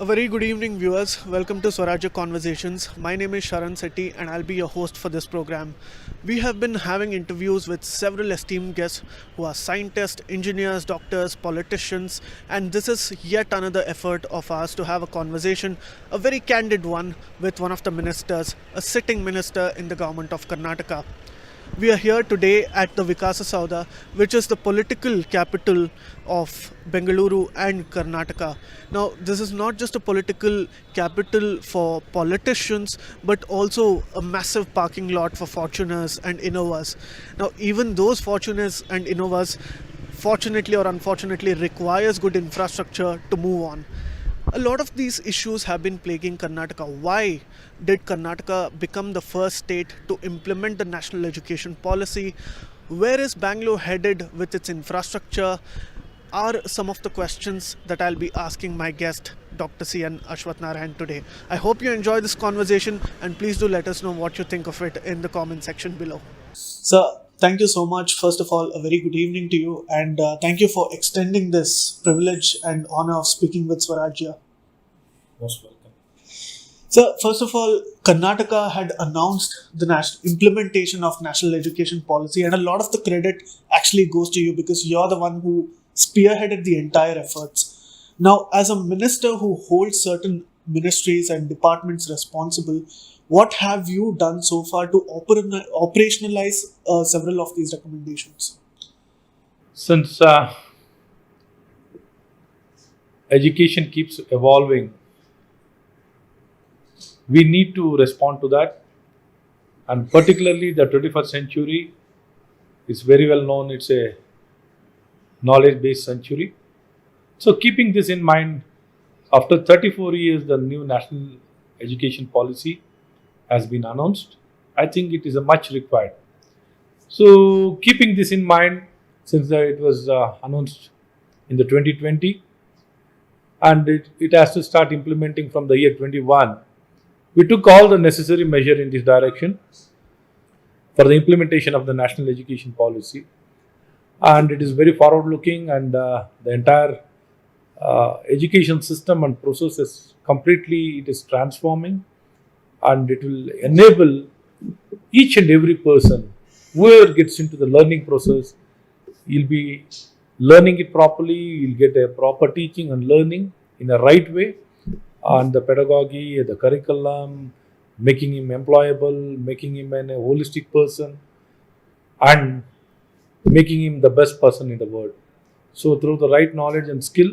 A very good evening, viewers. Welcome to Swarajya Conversations. My name is Sharan Sethi, and I'll be your host for this program. We have been having interviews with several esteemed guests who are scientists, engineers, doctors, politicians, and this is yet another effort of ours to have a conversation, a very candid one, with one of the ministers, a sitting minister in the government of Karnataka. We are here today at the Vikasa Sauda, which is the political capital of Bengaluru and Karnataka. Now, this is not just a political capital for politicians, but also a massive parking lot for Fortuners and Innovas. Now, even those Fortuners and Innovas, fortunately or unfortunately, requires good infrastructure to move on. A lot of these issues have been plaguing Karnataka. Why did Karnataka become the first state to implement the national education policy? Where is Bangalore headed with its infrastructure? Are some of the questions that I'll be asking my guest, Dr. C.N. Ashwathnarayan, today. I hope you enjoy this conversation and please do let us know what you think of it in the comment section below. Sir, thank you so much. First of all, a very good evening to you, and thank you for extending this privilege and honor of speaking with Swarajya. Most welcome. So, first of all, Karnataka had announced the implementation of national education policy, and a lot of the credit actually goes to you because you're the one who spearheaded the entire efforts. Now, as a minister who holds certain ministries and departments responsible, what have you done so far to operationalize several of these recommendations? Since education keeps evolving, we need to respond to that, and particularly the 21st century is very well known. It's a knowledge-based century. So keeping this in mind, after 34 years, the new national education policy has been announced. I think it is a much required. So keeping this in mind, since it was announced in the 2020, and it has to start implementing from the year 21, we took all the necessary measure in this direction for the implementation of the national education policy, and it is very forward looking, and the entire education system and process is completely, it is transforming, and it will enable each and every person whoever gets into the learning process, you'll be learning it properly, you'll get a proper teaching and learning in the right way, and the pedagogy, the curriculum, making him employable, making him a holistic person, and making him the best person in the world. So through the right knowledge and skill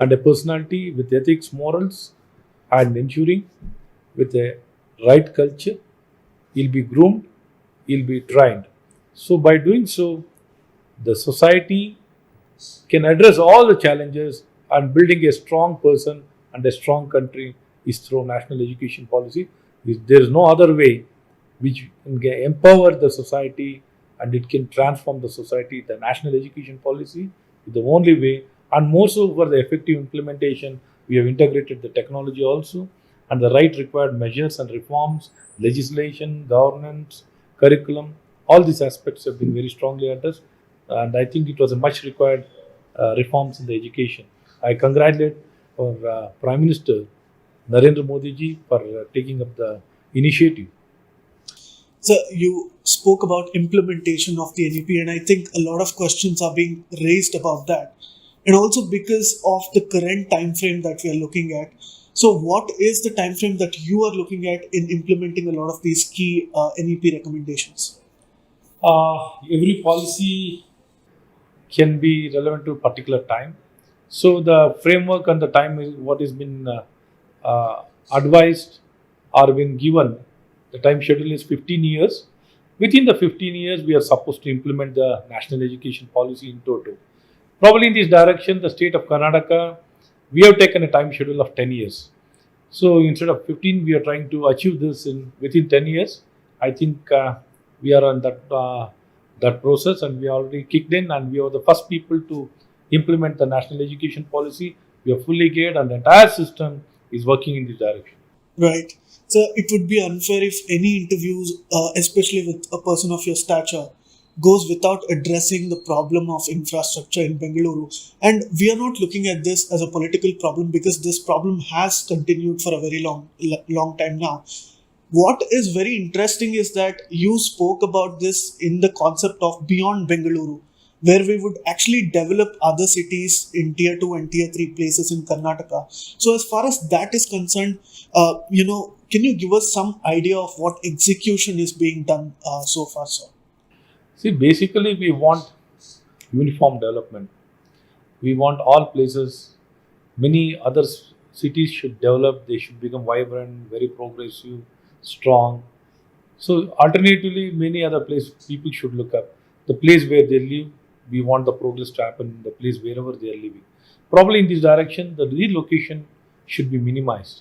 and a personality with ethics, morals, and ensuring with a right culture, he'll be groomed, he'll be trained. So by doing so, the society can address all the challenges, and building a strong person and a strong country is through national education policy. There is no other way which can empower the society and it can transform the society. The national education policy is the only way, and more so for the effective implementation, we have integrated the technology also, and the right required measures and reforms, legislation, governance, curriculum, all these aspects have been very strongly addressed, and I think it was a much required reforms in the education. I congratulate our Prime Minister Narendra Modi ji for taking up the initiative. So you spoke about implementation of the NEP, and I think a lot of questions are being raised about that, and also because of the current time frame that we are looking at. So what is the time frame that you are looking at in implementing a lot of these key NEP recommendations? Every policy can be relevant to a particular time. So the framework and the time is what has been advised or been given. The time schedule is 15 years. Within the 15 years, we are supposed to implement the national education policy in total. Probably in this direction, the state of Karnataka, we have taken a time schedule of 10 years. So instead of 15, we are trying to achieve this within 10 years. I think we are on that process, and we already kicked in, and we are the first people to implement the national education policy. We are fully geared, and the entire system is working in this direction. Right. So it would be unfair if any interviews, especially with a person of your stature, goes without addressing the problem of infrastructure in Bengaluru. And we are not looking at this as a political problem because this problem has continued for a very long time now. What is very interesting is that you spoke about this in the concept of beyond Bengaluru, where we would actually develop other cities in tier 2 and tier 3 places in Karnataka. So, as far as that is concerned, can you give us some idea of what execution is being done so far, sir? See, basically, we want uniform development. We want all places, many other cities should develop, they should become vibrant, very progressive, strong. So, alternatively, many other places people should look up. The place where they live, we want the progress to happen in the place wherever they are living. Probably in this direction, the relocation should be minimized.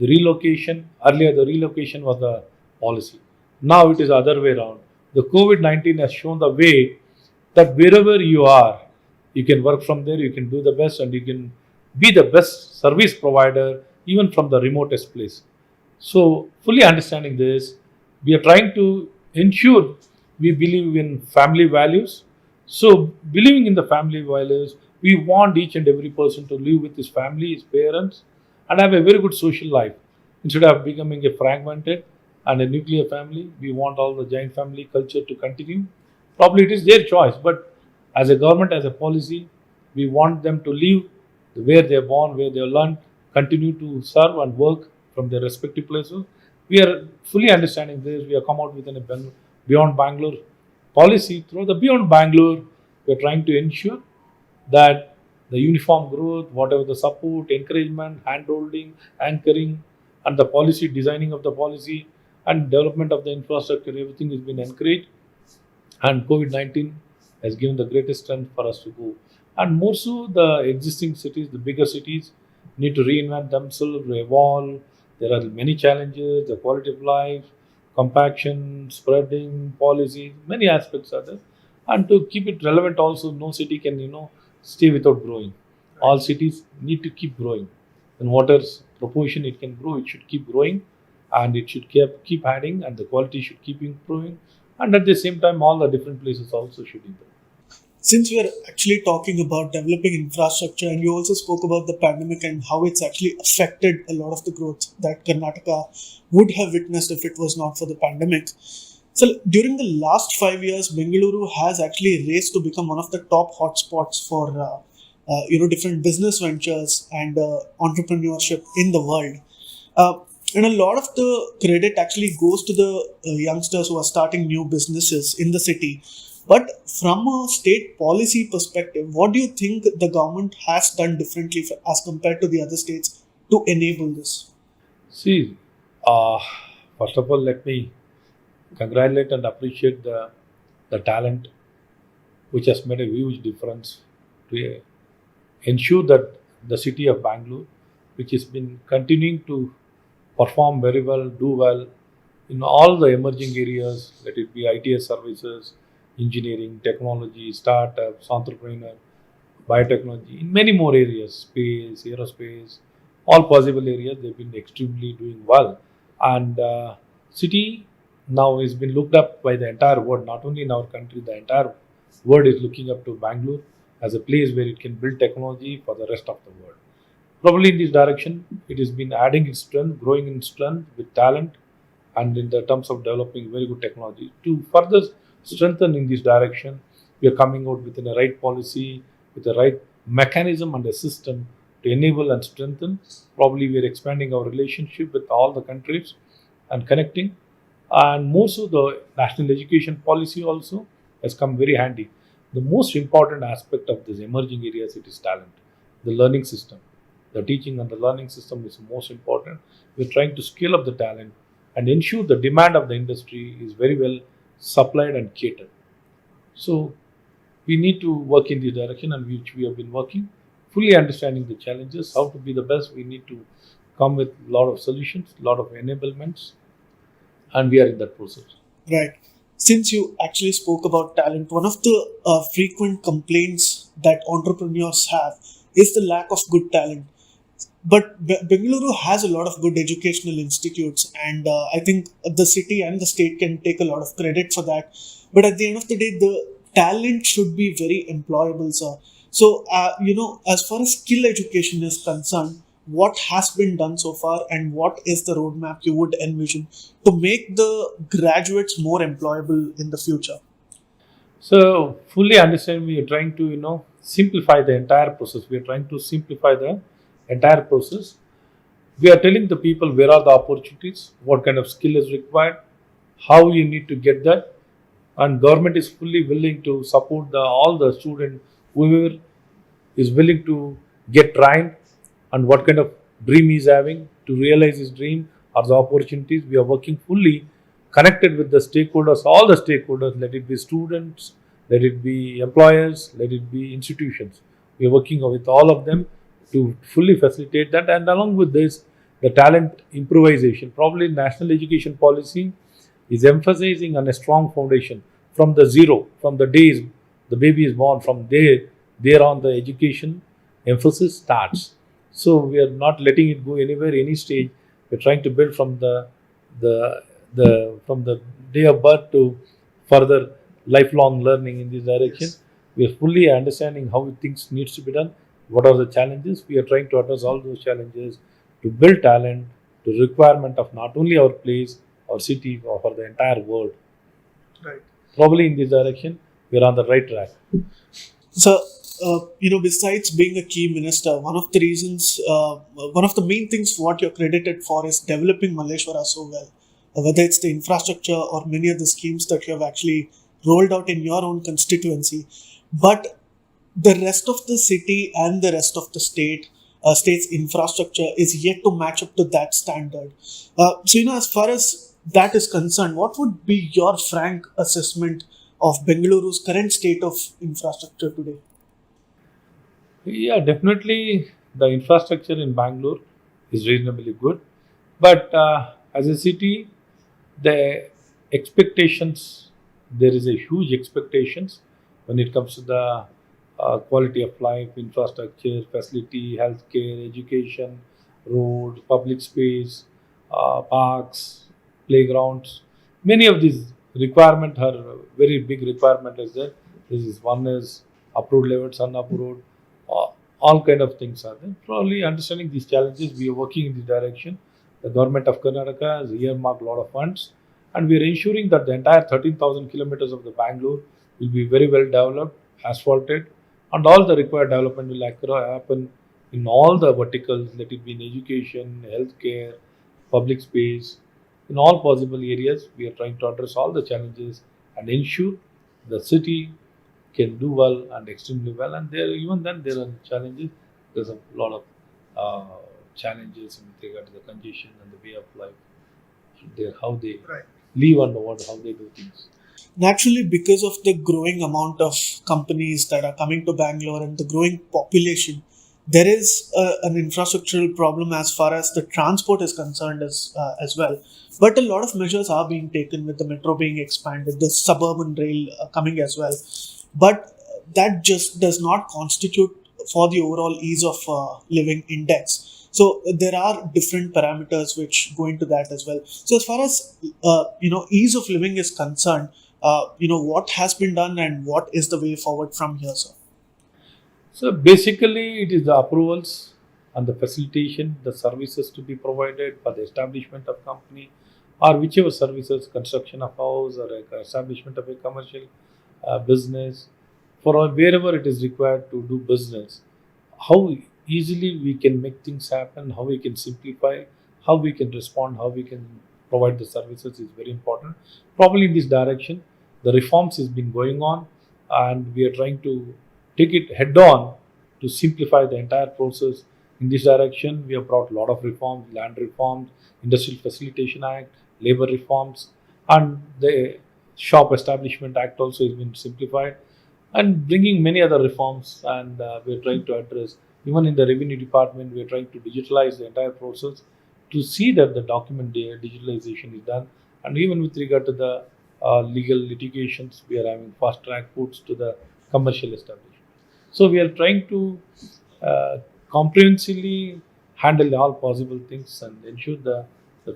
Earlier, the relocation was the policy. Now it is the other way around. The COVID 19 has shown the way that wherever you are, you can work from there, you can do the best, and you can be the best service provider even from the remotest place. So, fully understanding this, we are trying to ensure we believe in family values. So, believing in the family values, we want each and every person to live with his family, his parents, and have a very good social life. Instead of becoming a fragmented and a nuclear family, we want all the giant family culture to continue. Probably it is their choice, but as a government, as a policy, we want them to live where they are born, where they are learned, continue to serve and work from their respective places. We are fully understanding this. We have come out with a Beyond Bangalore policy. Through the Beyond Bangalore, we are trying to ensure that the uniform growth, whatever the support, encouragement, hand-holding, anchoring, and the policy, designing of the policy, and development of the infrastructure, everything has been encouraged. And COVID 19 has given the greatest strength for us to go. And more so, the existing cities, the bigger cities, need to reinvent themselves, evolve. There are many challenges, the quality of life, compaction, spreading, policies, many aspects are there. And to keep it relevant, also, no city can, stay without growing. All cities need to keep growing. In whatever proportion it can grow, it should keep growing, and it should keep adding, and the quality should keep improving. And at the same time, all the different places also should improve. Since we are actually talking about developing infrastructure, and you also spoke about the pandemic and how it's actually affected a lot of the growth that Karnataka would have witnessed if it was not for the pandemic. So during the last 5 years, Bengaluru has actually raced to become one of the top hotspots for different business ventures and entrepreneurship in the world. And a lot of the credit actually goes to the youngsters who are starting new businesses in the city. But from a state policy perspective, what do you think the government has done differently as compared to the other states to enable this? See, uh, first of all, let me congratulate and appreciate the talent which has made a huge difference to ensure that the city of Bangalore, which has been continuing to perform very well, do well in all the emerging areas, let it be ITS services, engineering, technology, startups, entrepreneur, biotechnology, in many more areas, space, aerospace, all possible areas, they've been extremely doing well. And city now has been looked up by the entire world, not only in our country, the entire world is looking up to Bangalore as a place where it can build technology for the rest of the world. Probably in this direction, it has been adding its strength, growing in strength with talent, and in the terms of developing very good technology. To further strengthen in this direction, we are coming out with the right policy, with the right mechanism and a system to enable and strengthen. Probably we are expanding our relationship with all the countries and connecting. And more so, the national education policy also has come very handy. The most important aspect of this emerging areas, it is talent, the learning system. The teaching and the learning system is most important. We're trying to scale up the talent and ensure the demand of the industry is very well supplied and catered. So we need to work in this direction, and which we have been working, fully understanding the challenges, how to be the best. We need to come with a lot of solutions, a lot of enablements, and we are in that process. Right. Since you actually spoke about talent, one of the frequent complaints that entrepreneurs have is the lack of good talent. But Bengaluru has a lot of good educational institutes, and I think the city and the state can take a lot of credit for that. But at the end of the day, the talent should be very employable, sir. So, as far as skill education is concerned, what has been done so far, and what is the roadmap you would envision to make the graduates more employable in the future? So fully understand we are trying to simplify the entire process. We are trying to simplify the entire process. We are telling the people where are the opportunities, what kind of skill is required, how you need to get that, and government is fully willing to support all the student whoever is willing to get trained and what kind of dream he's having to realize his dream or the opportunities. We are working fully connected with the stakeholders, all the stakeholders, let it be students, let it be employers, let it be institutions. We are working with all of them to fully facilitate that. And along with this, the talent improvisation, probably national education policy is emphasizing on a strong foundation from the zero, from the days the baby is born, from there on the education emphasis starts. So we are not letting it go anywhere, any stage. We're trying to build from the from the day of birth to further lifelong learning in this direction. Yes. We are fully understanding how things needs to be done. What are the challenges? We are trying to address all those challenges to build talent to requirement of not only our place, our city, or for the entire world. Right. Probably in this direction, we are on the right track. So, besides being a key minister, one of the main things what you're credited for is developing Malleshwara so well. Whether it's the infrastructure or many of the schemes that you have actually rolled out in your own constituency, but the rest of the city and the rest of the state's infrastructure is yet to match up to that standard. As far as that is concerned, what would be your frank assessment of Bengaluru's current state of infrastructure today? Yeah, definitely the infrastructure in Bangalore is reasonably good. But as a city, the expectations, there is a huge expectations when it comes to the quality of life, infrastructure, facility, healthcare, education, road, public space, parks, playgrounds. Many of these requirement are very big requirement is there. This is one is approved levels, unapproved, all kind of things are there. Probably understanding these challenges, we are working in this direction. The government of Karnataka has earmarked a lot of funds, and we are ensuring that the entire 13,000 kilometers of the Bangalore will be very well developed, asphalted, and all the required development will happen in all the verticals, let it be in education, healthcare, public space, in all possible areas. We are trying to address all the challenges and ensure the city can do well and extremely well. And there, even then, there are challenges. There's a lot of challenges with regard to the congestion and the way of life, and there how they Right. live and how they do things. Naturally, because of the growing amount of companies that are coming to Bangalore and the growing population, there is an infrastructural problem as far as the transport is concerned as well. But a lot of measures are being taken with the metro being expanded, the suburban rail coming as well. But that just does not constitute for the overall ease of living index. So there are different parameters which go into that as well. So as far as ease of living is concerned, what has been done and what is the way forward from here, sir? So basically, it is the approvals and the facilitation, the services to be provided for the establishment of company, or whichever services, construction of house or establishment of a commercial business, for wherever it is required to do business. How easily we can make things happen, how we can simplify, how we can respond, how we can provide the services is very important. Probably in this direction, the reforms has been going on, and we are trying to take it head on to simplify the entire process. In this direction, we have brought a lot of reforms, land reforms, Industrial Facilitation Act, labor reforms, and the Shop Establishment Act also has been simplified, and bringing many other reforms. And we're trying to address, even in the revenue department, we're trying to digitalize the entire process to see that the document digitalization is done. And even with regard to the legal litigations, we are having fast track courts to the commercial establishment. So we are trying to uh, comprehensively handle all possible things and ensure the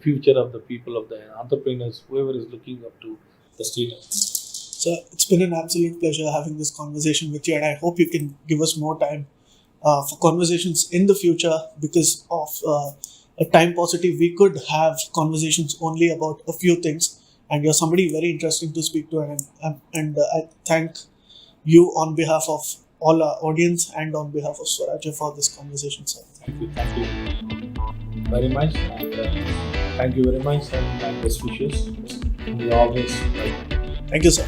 future of the people, of the entrepreneurs, whoever is looking up to the state. So it's been an absolute pleasure having this conversation with you, and I hope you can give us more time for conversations in the future because of a time paucity. We could have conversations only about a few things, and you're somebody very interesting to speak to, and I thank you on behalf of all our audience and on behalf of Swarajya for this conversation, sir. Thank you very much, and thank you very much, and best wishes. We always. Thank you, sir.